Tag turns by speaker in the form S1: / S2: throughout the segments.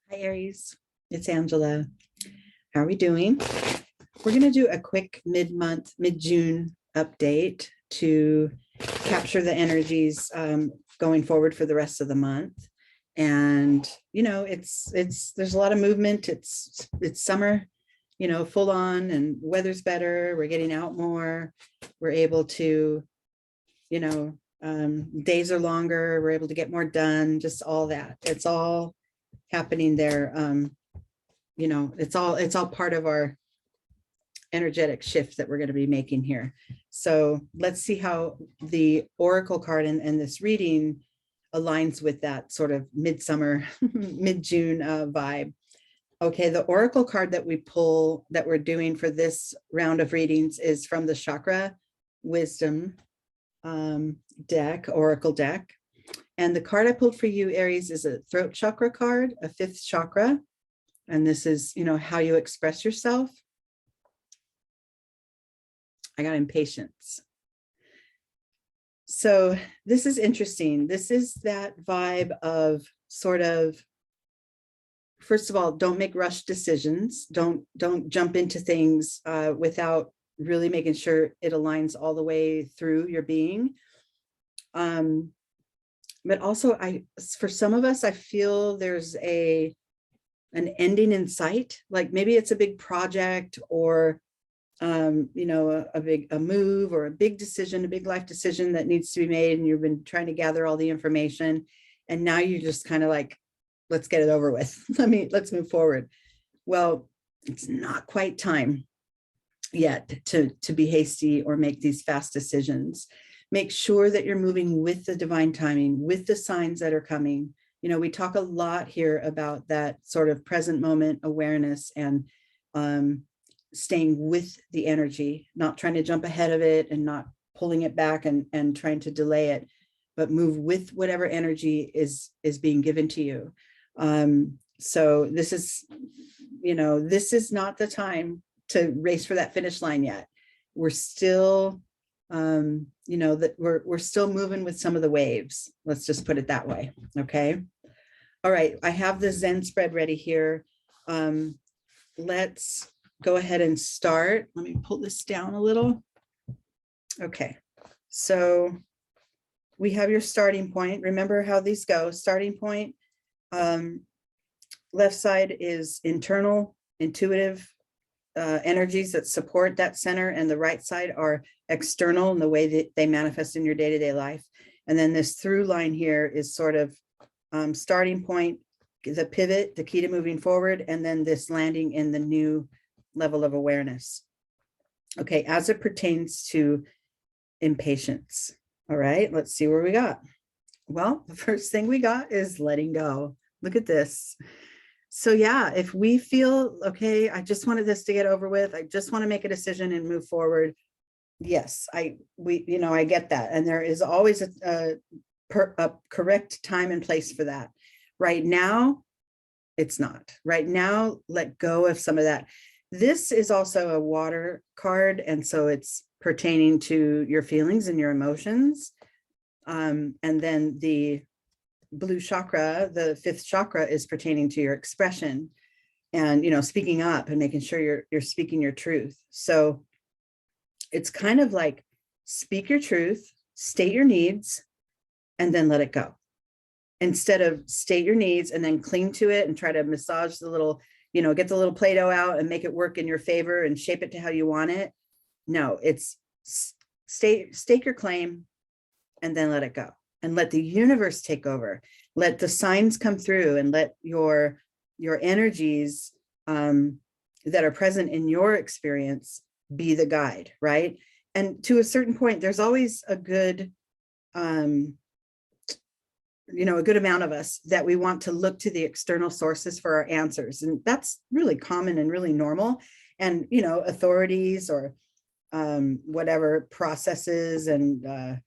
S1: Hi, Aries. It's Angela. How are we doing? We're going to do a quick mid-month, mid-June update to capture the energies going forward for the rest of the month. And, you know, there's a lot of movement. It's summer, you know, full on, and weather's better. We're getting out more. We're able to, you know, days are longer. We're able to get more done, just all that. It's all happening there. You know, it's all part of our energetic shift that we're going to be making here. So let's see how the oracle card and this reading aligns with that sort of midsummer, mid-June vibe. Okay, the oracle card that we pull, that we're doing for this round of readings, is from the Chakra Wisdom deck, oracle deck. And the card I pulled for you, Aries, is a throat chakra card, a fifth chakra. And this is, you know, how you express yourself. I got impatience. So this is interesting. This is that vibe of sort of, first of all, don't make rushed decisions. Don't jump into things without really making sure it aligns all the way through your being. But also, for some of us, I feel there's an ending in sight. Like maybe it's a big project, or you know, a move, or a big decision, a big life decision that needs to be made, and you've been trying to gather all the information, and now you just kind of like, let's get it over with. Let's move forward. Well, it's not quite time yet to be hasty or make these fast decisions. Make sure that you're moving with the divine timing, with the signs that are coming. You know, we talk a lot here about that sort of present moment awareness, and staying with the energy, not trying to jump ahead of it and not pulling it back and trying to delay it, but move with whatever energy is being given to you. So this is, you know, this is not the time to race for that finish line yet. We're still, you know, that we're still moving with some of the waves. Let's just put it that way. Okay. All right. I have the Zen spread ready here. Let's go ahead and start. Let me pull this down a little. Okay. So we have your starting point. Remember how these go. Starting point. Left side is internal, intuitive energies that support that center, and the right side are external in the way that they manifest in your day-to-day life. And then this through line here is sort of starting point, the pivot, the key to moving forward, and then this landing in the new level of awareness. Okay, as it pertains to impatience. All right, let's see where we got. Well, the first thing we got is letting go. Look at this. So yeah, if we feel, okay, I just wanted this to get over with, I just want to make a decision and move forward. Yes, you know, I get that. And there is always a correct time and place for that. Right now, it's not. Right now, let go of some of that. This is also a water card, and so it's pertaining to your feelings and your emotions. And then the blue chakra, the fifth chakra, is pertaining to your expression and, you know, speaking up and making sure you're speaking your truth. So it's kind of like speak your truth, state your needs, and then let it go. Instead of state your needs and then cling to it and try to massage the little, you know, get the little Play-Doh out and make it work in your favor and shape it to how you want it. No, it's stake your claim and then let it go. And let the universe take over. Let the signs come through, and let your energies that are present in your experience be the guide, right? And to a certain point, there's always a good, you know, a good amount of us that we want to look to the external sources for our answers. And that's really common and really normal. And, you know, authorities or whatever processes and,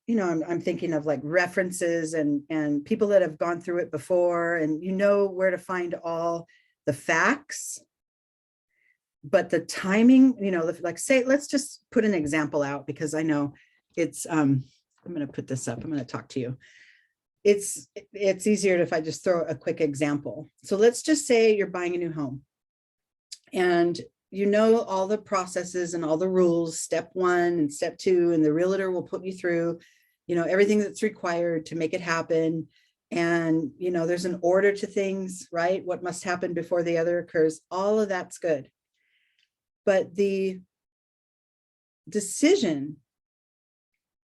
S1: you know, I'm thinking of like references and people that have gone through it before, and you know where to find all the facts, but the timing, you know, like say, let's just put an example out because I know it's, I'm going to put this up. I'm going to talk to you. it's easier if I just throw a quick example. So let's just say you're buying a new home and you know all the processes and all the rules, step 1 and step 2, and the realtor will put you through, you know, everything that's required to make it happen. And, you know, there's an order to things, right? What must happen before the other occurs. All of that's good. But the decision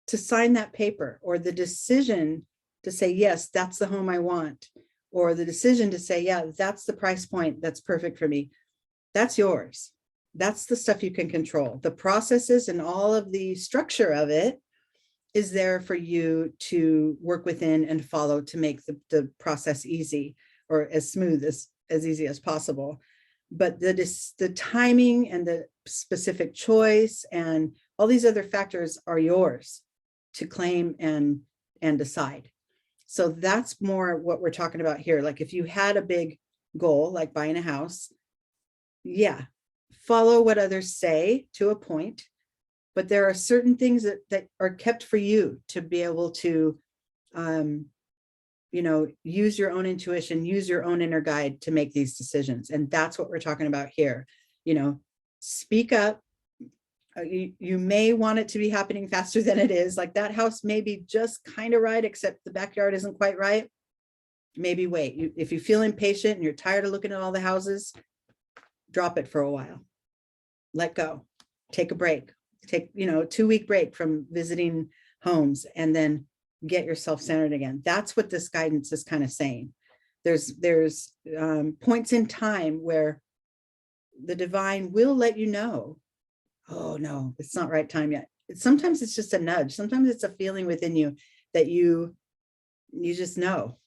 S1: to sign that paper, or the decision to say, yes, that's the home I want, or the decision to say, yeah, that's the price point that's perfect for me, that's yours. That's the stuff you can control. The processes and all of the structure of it is there for you to work within and follow to make the process easy, or as smooth as easy as possible. But the timing and the specific choice and all these other factors are yours to claim and decide. So that's more what we're talking about here. Like if you had a big goal, like buying a house, yeah, follow what others say to a point, but there are certain things that are kept for you to be able to, you know, use your own intuition, use your own inner guide to make these decisions. And that's what we're talking about here. You know, speak up. You may want it to be happening faster than it is. Like that house may be just kind of right, except the backyard isn't quite right. Maybe wait. If you feel impatient and you're tired of looking at all the houses, drop it for a while. Let go. Take a break. Take, you know, a 2-week break from visiting homes, and then get yourself centered again. That's what this guidance is kind of saying. There's points in time where the divine will let you know, oh no, it's not right time yet. Sometimes it's just a nudge. Sometimes it's a feeling within you that you just know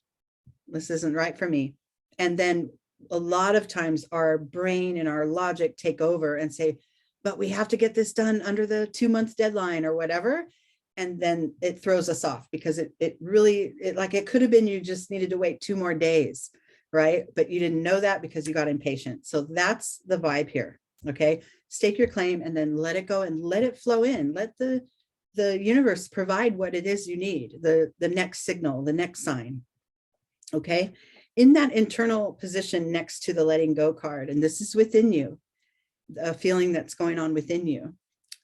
S1: this isn't right for me. And then a lot of times our brain and our logic take over and say, but we have to get this done under the 2-month deadline or whatever. And then it throws us off, because it really like it could have been you just needed to wait 2 more days, right? But you didn't know that because you got impatient. So that's the vibe here. Okay, stake your claim and then let it go and let it flow in. Let the universe provide what it is you need, the next signal, the next sign. Okay, in that internal position next to the letting go card, and this is within you, a feeling that's going on within you,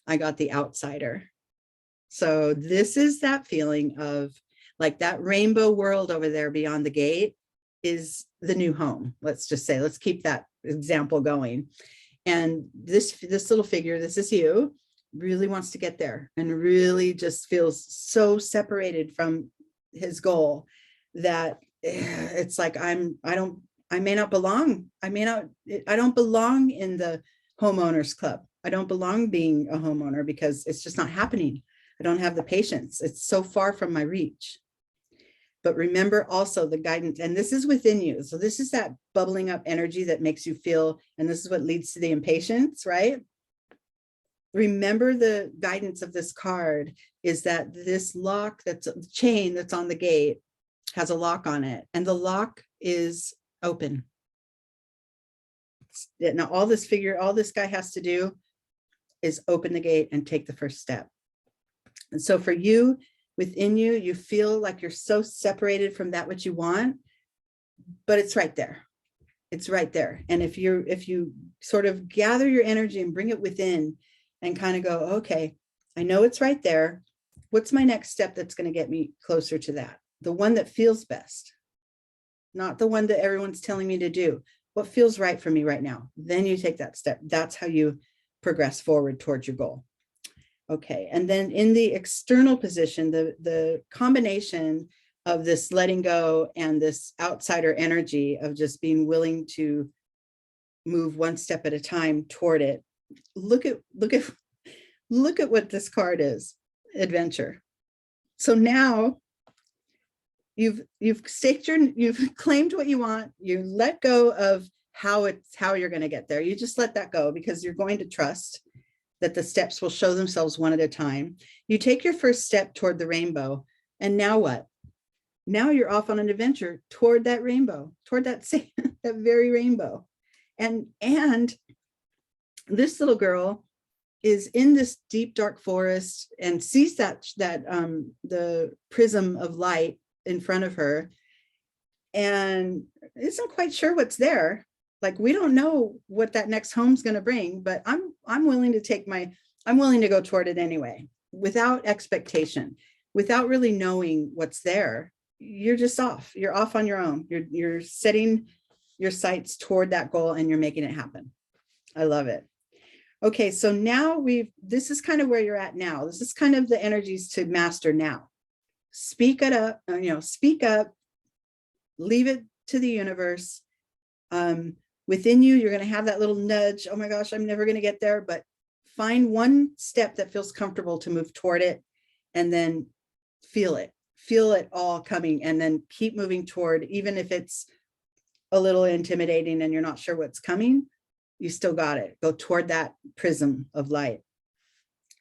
S1: I got the outsider. So this is that feeling of like that rainbow world over there beyond the gate is the new home. Let's just say, let's keep that example going. And this little figure, this is you, really wants to get there and really just feels so separated from his goal that it's like, I may not belong. I don't belong in the homeowners club. I don't belong being a homeowner because it's just not happening. I don't have the patience. It's so far from my reach. But remember also the guidance, and this is within you. So this is that bubbling up energy that makes you feel, and this is what leads to the impatience, right? Remember the guidance of this card is that this lock, that's a chain that's on the gate, has a lock on it, and the lock is open. Now all this guy has to do is open the gate and take the first step. And so for you, within you, you feel like you're so separated from that which you want, but it's right there. It's right there. And if you sort of gather your energy and bring it within and kind of go, okay, I know it's right there. What's my next step that's going to get me closer to that? The one that feels best, not the one that everyone's telling me to do. What feels right for me right now? Then you take that step. That's how you progress forward towards your goal. Okay, and then in the external position, the combination of this letting go and this outsider energy of just being willing to move one step at a time toward it. Look at what this card is, adventure. So now you've claimed what you want. You let go of how you're going to get there. You just let that go because you're going to trust that the steps will show themselves one at a time. You take your first step toward the rainbow, and now what? Now you're off on an adventure toward that rainbow, toward that very rainbow. And this little girl is in this deep dark forest and sees that the prism of light in front of her and isn't quite sure what's there. Like, we don't know what that next home's going to bring, but I'm willing to I'm willing to go toward it anyway, without expectation, without really knowing what's there. You're just off. You're off on your own. You're setting your sights toward that goal and you're making it happen. I love it. Okay, so now this is kind of where you're at now. This is kind of the energies to master now. Speak it up, speak up, leave it to the universe. Within you, you're going to have that little nudge. Oh my gosh, I'm never going to get there, but find one step that feels comfortable to move toward it, and then feel it all coming, and then keep moving toward, even if it's a little intimidating and you're not sure what's coming, you still got it. Go toward that prism of light.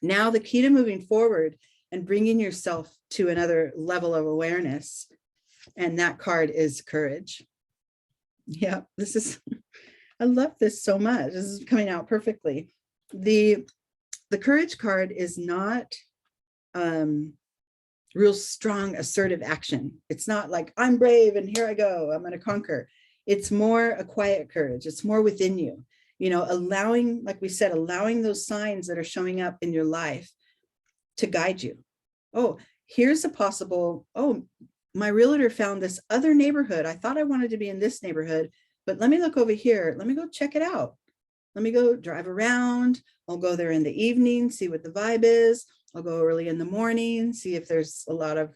S1: Now, the key to moving forward and bringing yourself to another level of awareness, and that card is courage. Yeah, I love this so much. This is coming out perfectly. The courage card is not real strong, assertive action. It's not like, I'm brave and here I go, I'm going to conquer. It's more a quiet courage. It's more within you, allowing, like we said, allowing those signs that are showing up in your life to guide you. Oh, here's a possible, my realtor found this other neighborhood. I thought I wanted to be in this neighborhood, but let me look over here. Let me go check it out. Let me go drive around. I'll go there in the evening, see what the vibe is. I'll go early in the morning, see if there's a lot of,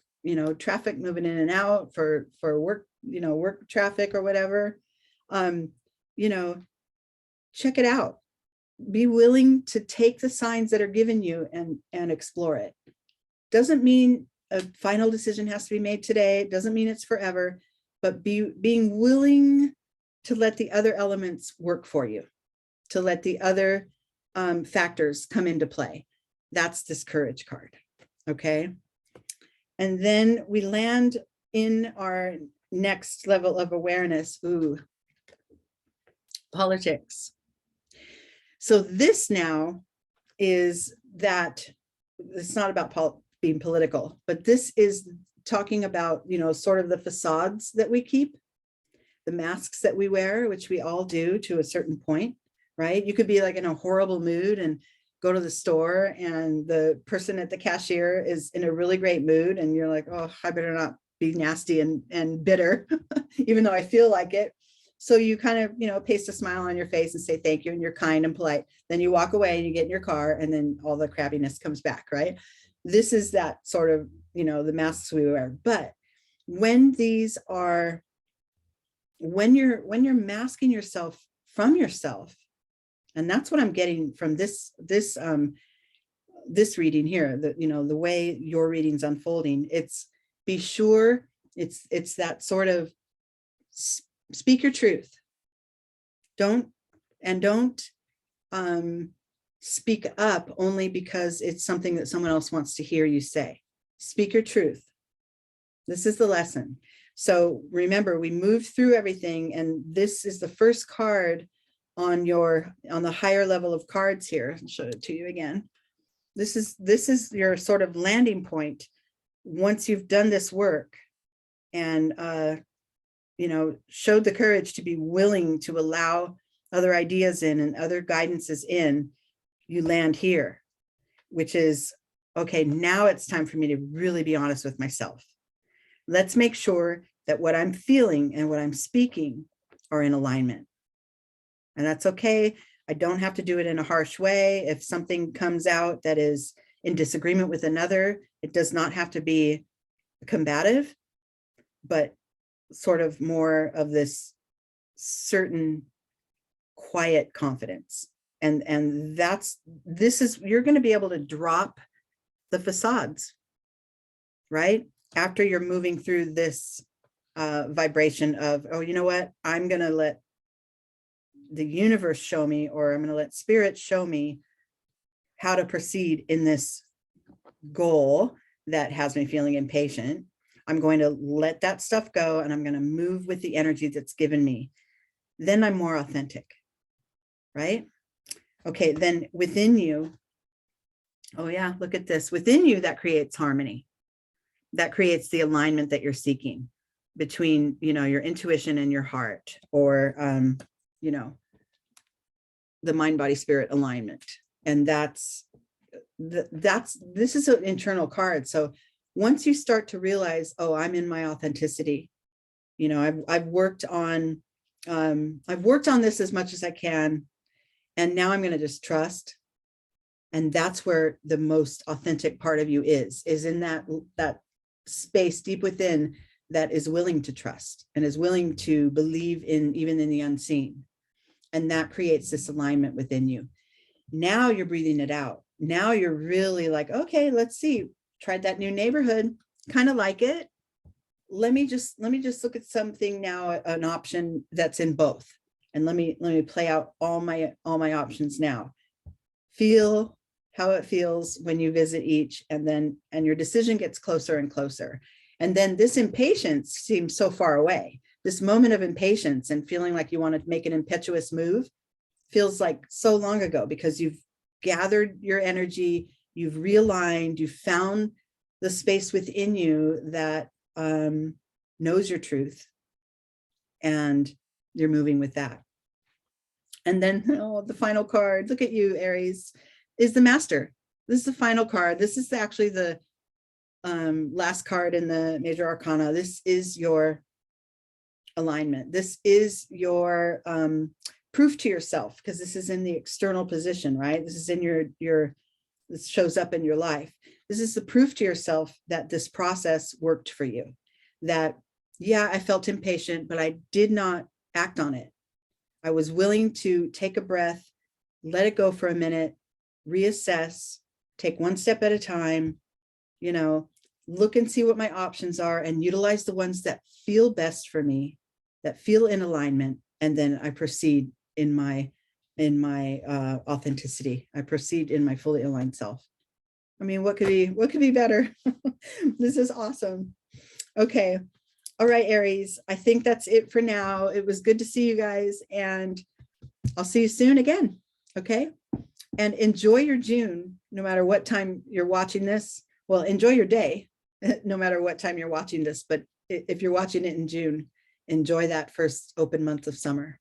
S1: traffic moving in and out for work, work traffic or whatever. Check it out. Be willing to take the signs that are given you and explore it. Doesn't mean a final decision has to be made today. It doesn't mean it's forever, but being willing to let the other elements work for you, to let the other factors come into play. That's this courage card. Okay. And then we land in our next level of awareness. Ooh, politics. So this now is that it's not about being political, but this is talking about, sort of the facades that we keep, the masks that we wear, which we all do to a certain point, right? You could be like in a horrible mood and go to the store and the person at the cashier is in a really great mood. And you're like, oh, I better not be nasty and bitter, even though I feel like it. So you kind of, paste a smile on your face and say thank you, and you're kind and polite. Then you walk away and you get in your car, and then all the crabbiness comes back, right? This is that sort of, the masks we wear. But when you're masking yourself from yourself, and that's what I'm getting from this reading here, the way your reading's unfolding, be sure it's that sort of speak your truth. Don't speak up only because it's something that someone else wants to hear you say. Speak your truth. This is the lesson. So remember, we moved through everything, and this is the first card on the higher level of cards here. I'll show it to you again. This is your sort of landing point once you've done this work and showed the courage to be willing to allow other ideas in and other guidances in. You land here, which is, okay, now it's time for me to really be honest with myself. Let's make sure that what I'm feeling and what I'm speaking are in alignment. And that's okay. I don't have to do it in a harsh way. If something comes out that is in disagreement with another, it does not have to be combative, but sort of more of this certain quiet confidence. And you're going to be able to drop the facades, right? After you're moving through this vibration of, oh, you know what? I'm going to let the universe show me, or I'm going to let spirit show me how to proceed in this goal that has me feeling impatient. I'm going to let that stuff go, and I'm going to move with the energy that's given me. Then I'm more authentic, right? Okay, then within you, oh yeah, look at this. Within you, that creates harmony. that creates the alignment that you're seeking between, your intuition and your heart, or, the mind, body, spirit alignment. And this is an internal card. So once you start to realize, oh, I'm in my authenticity, I've worked on this as much as I can. And now I'm going to just trust. And that's where the most authentic part of you is in that space deep within that is willing to trust and is willing to believe in, even in the unseen. And that creates this alignment within you. Now you're breathing it out. Now you're really like, okay, let's see, tried that new neighborhood, kind of like it. Let me just look at something now, an option that's in both. And let me play out all my options now. Feel how it feels when you visit each, and your decision gets closer and closer. And then this impatience seems so far away. This moment of impatience and feeling like you want to make an impetuous move feels like so long ago, because you've gathered your energy, you've realigned, you've found the space within you that knows your truth, and you're moving with that. And then the final card, look at you, Aries, is the Master. This is the final card. This is actually the last card in the Major Arcana. This is your alignment. This is your proof to yourself, because this is in the external position, right? This is in this shows up in your life. This is the proof to yourself that this process worked for you. That, yeah, I felt impatient, but I did not act on it. I was willing to take a breath, let it go for a minute, reassess, take one step at a time, look and see what my options are, and utilize the ones that feel best for me, that feel in alignment. And then I proceed in my authenticity. I proceed in my fully aligned self. I mean, what could be better? This is awesome. Okay. All right, Aries, I think that's it for now. It was good to see you guys, and I'll see you soon again. Okay. And enjoy your June, no matter what time you're watching this. Well, enjoy your day, no matter what time you're watching this. But if you're watching it in June, enjoy that first open month of summer.